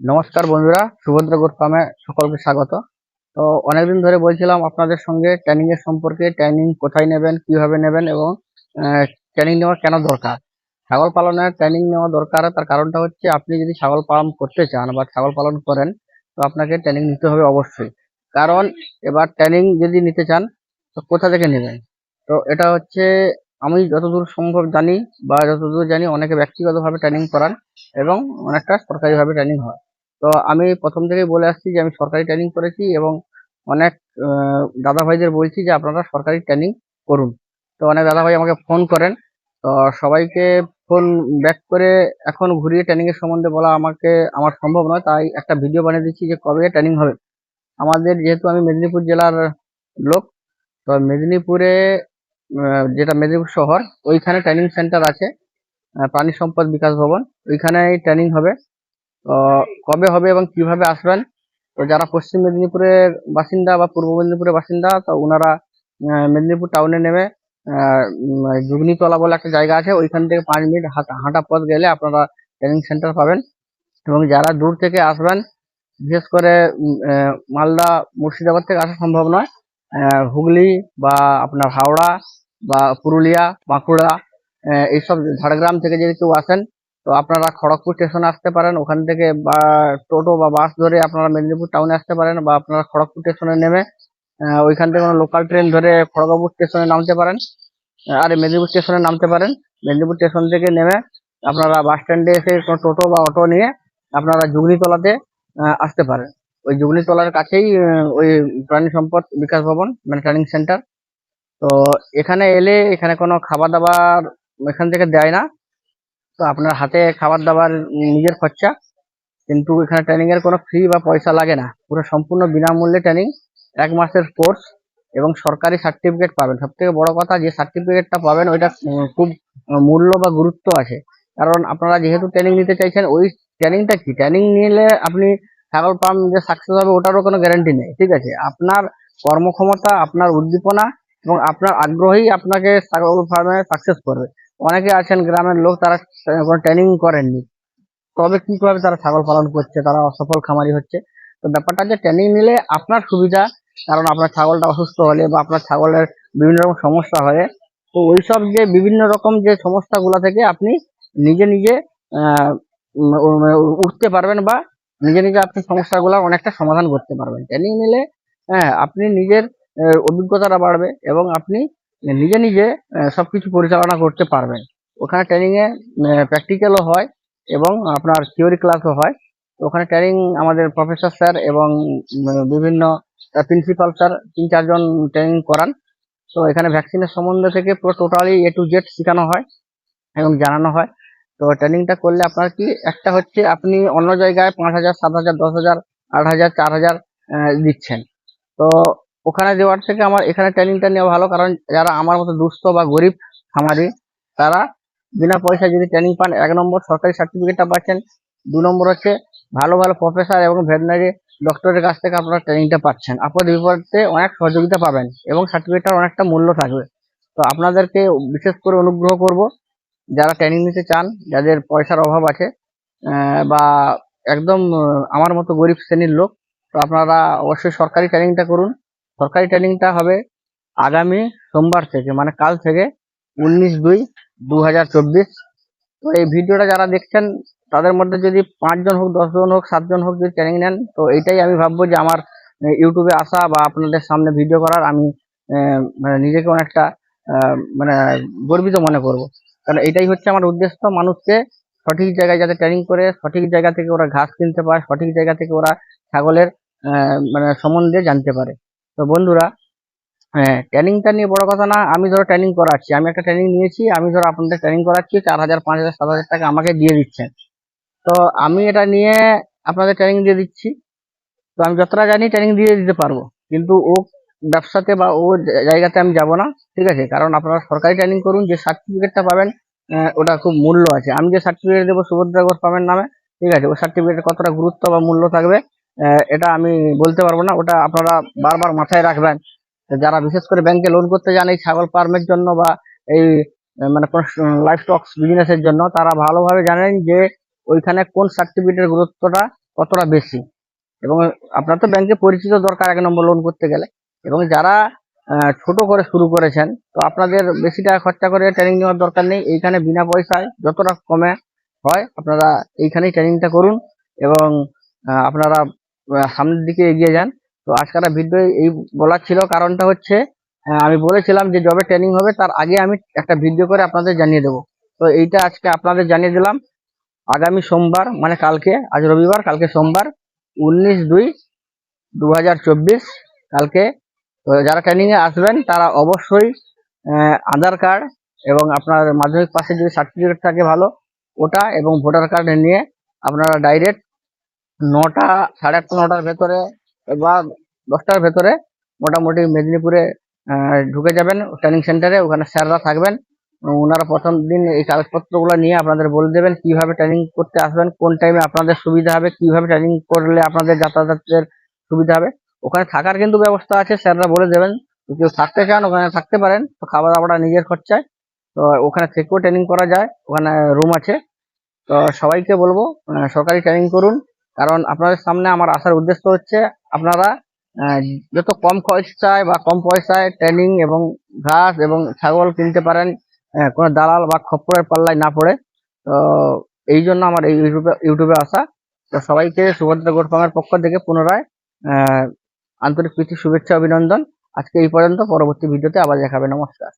নমস্কার বন্ধুরা, সুভদ্রা গোট ফার্মে সকলকে স্বাগত। তো অনেকদিন ধরে বলছিলাম আপনাদের সঙ্গে ট্রেনিং এর সম্পর্কে, ট্রেনিং কোথায় নেবেন, কিভাবে নেবেন এবং ট্রেনিং নেওয়া কেন দরকার। ছাগল পালনের ট্রেনিং নেওয়া দরকার, তার কারণটা হচ্ছে আপনি যদি ছাগল পালন করতে চান বা ছাগল পালন করেন তো আপনাকে ট্রেনিং নিতে হবে অবশ্যই। কারণ এবার ট্রেনিং যদি নিতে চান তো কোথা থেকে নেবেন, তো এটা হচ্ছে আমি যতদূর সম্ভব জানি বা যতদূর জানি অনেকে ব্যক্তিগতভাবে ট্রেনিং করান এবং অনেকটা সরকারিভাবে ট্রেনিং হয়। তো আমি প্রথম থেকেই বলে আসছি যে আমি সরকারি ট্রেনিং করেছি এবং অনেক দাদা ভাইদের বলছি যে আপনারা সরকারি ট্রেনিং করুন। তো অনেক দাদা ভাই আমাকে ফোন করেন, তো সবাইকে ফোন ব্যাক করে এখন ঘুরিয়ে ট্রেনিং এর সম্বন্ধে বলা আমার সম্ভব নয়, তাই একটা ভিডিও বানিয়ে দিচ্ছি যে কবে ট্রেনিং হবে। আমাদের যেহেতু আমি মেদিনীপুর জেলার লোক, তো মেদিনীপুরে যেটা মেদিনীপুর শহর, ওইখানে ট্রেনিং সেন্টার আছে, প্রাণী সম্পদ বিকাশ ভবন, ওইখানে ট্রেনিং হবে। তো কবে হবে এবং কিভাবে আসবেন, তো যারা পশ্চিম মেদিনীপুরের বাসিন্দা বা পূর্ব মেদিনীপুরের বাসিন্দা তো ওনারা মেদিনীপুর টাউনে নেমে যুগনিতলা বলে একটা জায়গা আছে, ওইখান থেকে 5 মিনিট হাঁটা পথ গেলে আপনারা ট্রেনিং সেন্টার পাবেন। এবং যারা দূর থেকে আসবেন, বিশেষ করে মালদা মুর্শিদাবাদ থেকে আসা সম্ভব নয়, হুগলি বা আপনার হাওড়া বা পুরুলিয়া বাঁকুড়া এইসব ঝাড়গ্রাম থেকে যদি কেউ আসেন তো আপনারা খড়গপুর স্টেশনে আসতে পারেন, ওখান থেকে বা টোটো বা বাস ধরে আপনারা মেদিনীপুর টাউনে আসতে পারেন, বা আপনারা খড়গপুর স্টেশনে নেমে ওইখান থেকে কোনো লোকাল ট্রেন ধরে খড়গপুর স্টেশনে নামতে পারেন, আর মেদিনীপুর স্টেশনে নামতে পারেন। মেদিনীপুর স্টেশন থেকে নেমে আপনারা বাস স্ট্যান্ডে এসে কোনো টোটো বা অটো নিয়ে আপনারা যুগনিতলাতে আসতে পারেন। ওই যুগনিতলার কাছেই ওই প্রাণী সম্পদ বিকাশ ভবন মানে ট্রেনিং সেন্টার। তো এখানে এলে এখানে কোনো খাবার দাবার এখান থেকে দেয় না, তো আপনার হাতে খাবার দাবার নিজের খরচা। কিন্তু এখানে ট্রেনিং এর কোনো ফি বা পয়সা লাগে না, পুরো সম্পূর্ণ বিনামূল্যে ট্রেনিং, 1 মাসের কোর্স এবং সরকারি সার্টিফিকেট পাবেন। সব থেকে বড় কথা, যে সার্টিফিকেটটা পাবেন ওইটা খুব মূল্য বা গুরুত্ব আছে। কারণ আপনারা যেহেতু ট্রেনিং নিতে চাইছেন, ওই ট্রেনিংটা কি, ট্রেনিং নিলে আপনি ছাগল ফার্ম যে সাকসেস হবে ওটারও কোনো গ্যারান্টি নেই, ঠিক আছে। আপনার কর্মক্ষমতা, আপনার উদ্দীপনা এবং আপনার আগ্রহী আপনাকে ছাগল ফার্মে সাকসেস করবে। অনেকে আছেন গ্রামের লোক, তারা কোনো ট্রেনিং করেননি, তবে কিভাবে তারা ছাগল পালন করছে, তারা অসফল খামারি হচ্ছে। তো ব্যাপারটা যে ট্রেনিং নিলে আপনার সুবিধা, কারণ আপনার ছাগলটা অসুস্থ হলে বা আপনার ছাগলের বিভিন্ন রকম সমস্যা হলে, তো ওইসব যে বিভিন্ন রকম যে সমস্যাগুলো থেকে আপনি নিজে নিজে আহ, উঠতে পারবেন বা নিজে নিজে আপনি সমস্যাগুলো অনেকটা সমাধান করতে পারবেন ট্রেনিং নিলে। হ্যাঁ, আপনি নিজের অভিজ্ঞতাটা বাড়বে এবং আপনি নিজে নিজে সবকিছু পরিচালনা করতে পারবেন। ওখানে ট্রেনিং এ প্র্যাকটিক্যালও হয় এবং আপনার থিওরি ক্লাসও হয়। তো ওখানে ট্রেনিং আমাদের প্রফেসর স্যার এবং বিভিন্ন প্রিন্সিপাল স্যার 3-4 জন ট্রেনিং করান। তো এখানে ভ্যাকসিনের সম্বন্ধে থেকে পুরো টোটালি A to Z শেখানো হয় এবং জানানো হয়। তো ট্রেনিংটা করলে আপনার কি একটা হচ্ছে, আপনি অন্য জায়গায় 5,000 7,000 10,000 8,000 4,000 দিচ্ছেন, তো ওখানে দেওয়ার থেকে আমার এখানে ট্রেনিংটা নেওয়া ভালো। কারণ যারা আমার মতো দুস্থ বা গরিব খামারি, তারা বিনা পয়সায় যদি ট্রেনিং পান, 1 নম্বর সরকারি সার্টিফিকেটটা পাচ্ছেন, 2 নম্বর হচ্ছে ভালো ভালো প্রফেসর এবং ভেটেরিনারি ডক্টরের কাছ থেকে আপনারা ট্রেনিংটা পাচ্ছেন, আপদ বিপদে অনেক সহযোগিতা পাবেন এবং সার্টিফিকেটটার অনেকটা মূল্য থাকবে। তো আপনাদেরকে বিশেষ করে অনুগ্রহ করব, যারা ট্রেনিং নিতে চান, যাদের পয়সার অভাব আছে বা একদম আমার মতো গরিব শ্রেণীর লোক, তো আপনারা অবশ্যই সরকারি ট্রেনিংটা করুন। সরকারি ট্রেনিংটা হবে আগামী সোমবার থেকে, মানে কাল থেকে, 19/2/2024। তো এই ভিডিওটা যারা দেখছেন তাদের মধ্যে যদি 5 জন হোক, 10 জন হোক, 7 জন হোক যদি ট্রেনিং নেন, তো এইটাই আমি ভাববো যে আমার ইউটিউবে আসা বা আপনাদের সামনে ভিডিও করার আমি মানে নিজেকে অনেকটা মানে গর্বিত মনে করব। কারণ এটাই হচ্ছে আমার উদ্দেশ্য, মানুষকে সঠিক জায়গায় যাতে ট্রেনিং করে সঠিক জায়গা থেকে ওরা ঘাস কিনতে পায়, সঠিক জায়গা থেকে ওরা ছাগলের মানে সম্বন্ধে জানতে পারে। তো বন্ধুরা, হ্যাঁ, ট্রেনিংটা নিয়ে বড় কথা না, আমি ধরো ট্রেনিং করাচ্ছি, আমি একটা ট্রেনিং নিয়েছি, আমি ধরো আপনাদের ট্রেনিং করাচ্ছি, 4,000 5,000 7,000 টাকা আমাকে দিয়ে দিচ্ছেন। তো আমি এটা নিয়ে আপনাদের ট্রেনিং দিয়ে দিচ্ছি, তো আমি যতটা জানি ট্রেনিং দিয়ে দিতে পারবো, কিন্তু ও ব্যবসাতে বা ও জায়গাতে আমি যাব না, ঠিক আছে। কারণ আপনারা সরকারি ট্রেনিং করুন, যে সার্টিফিকেটটা পাবেন ওটা খুব মূল্য আছে। আমি যে সার্টিফিকেট দেবো সুভদ্রা গোট ফার্মের নামে, ঠিক আছে, ওই সার্টিফিকেটের কতটা গুরুত্ব বা মূল্য থাকবে এটা আমি বলতে পারবো না, ওটা আপনারা বারবার মাথায় রাখবেন। যারা বিশেষ করে ব্যাংকে লোন করতে যান এই ছাগল ফার্মের জন্য বা এই মানে লাইফ স্টক বিজনেসের জন্য, তারা ভালোভাবে জানেন যে ওইখানে কোন সার্টিফিকেটের গুরুত্বটা কতটা বেশি, এবং আপনার তো ব্যাংকে পরিচিত দরকার 1 নম্বর লোন করতে গেলে। এবং যারা ছোট করে শুরু করেছেন, তো আপনাদের বেশি টাকা খরচা করে ট্রেনিং নেওয়ার দরকার নেই। এইখানে বিনা পয়সায় যতটা কমে হয় আপনারা এইখানেই ট্রেনিংটা করুন, এবং আপনারা সামনের দিকে এগিয়ে যান। তো আজকের ভিডিও এই বলার ছিল, কারণটা হচ্ছে আমি বলেছিলাম যে জবে ট্রেনিং হবে তার আগে আমি একটা ভিডিও করে আপনাদের জানিয়ে দেবো। তো এইটা আজকে আপনাদের জানিয়ে দিলাম। আগামী সোমবার, মানে কালকে, আজ রবিবার, কালকে সোমবার 19/2/2024 কালকে। তো যারা ট্রেনিং এ আসবেন তারা অবশ্যই আধার কার্ড এবং আপনার মাধ্যমিক পাশে যদি সার্টিফিকেট থাকে ভালো, ওটা এবং ভোটার কার্ড নিয়ে আপনারা ডাইরেক্ট 9টা, 8:30, 9টার ভেতরে বা 10টার ভেতরে মোটামুটি মেদিনীপুরে ঢুকে যাবেন ট্রেনিং সেন্টারে। ওখানে স্যাররা থাকবেন, ওনারা প্রথম দিন এই কাগজপত্রগুলো নিয়ে আপনাদের বলে দেবেন কিভাবে ট্রেনিং করতে আসবেন, কোন টাইমে আপনাদের সুবিধা হবে, কিভাবে ট্রেনিং করলে আপনাদের যাতায়াতের সুবিধা হবে। ওখানে থাকার কিন্তু ব্যবস্থা আছে, স্যাররা বলে দেবেন। তো কেউ থাকতে চান ওখানে থাকতে পারেন, তো খাওয়া দাওয়াটা নিজের খরচায়। তো ওখানে থেকেও ট্রেনিং করা যায়, ওখানে রুম আছে। তো সবাইকে বলবো সরকারি ট্রেনিং করুন, কারণ আপনাদের সামনে আমার আসার উদ্দেশ্য হচ্ছে আপনারা আহ, যত কম খরচায় বা কম পয়সায় ট্রেনিং এবং ঘাস এবং ছাগল কিনতে পারেন, কোনো দালাল বা খপ্পরের পাল্লায় না পড়ে। তো এই জন্য আমার এই ইউটিউবে আসা। তো সবাইকে সুভদ্রা গোট ফার্মের পক্ষ থেকে পুনরায় আন্তরিক প্রীতি শুভেচ্ছা অভিনন্দন। আজকে এই পর্যন্ত, পরবর্তী ভিডিওতে আবার দেখাবে। নমস্কার।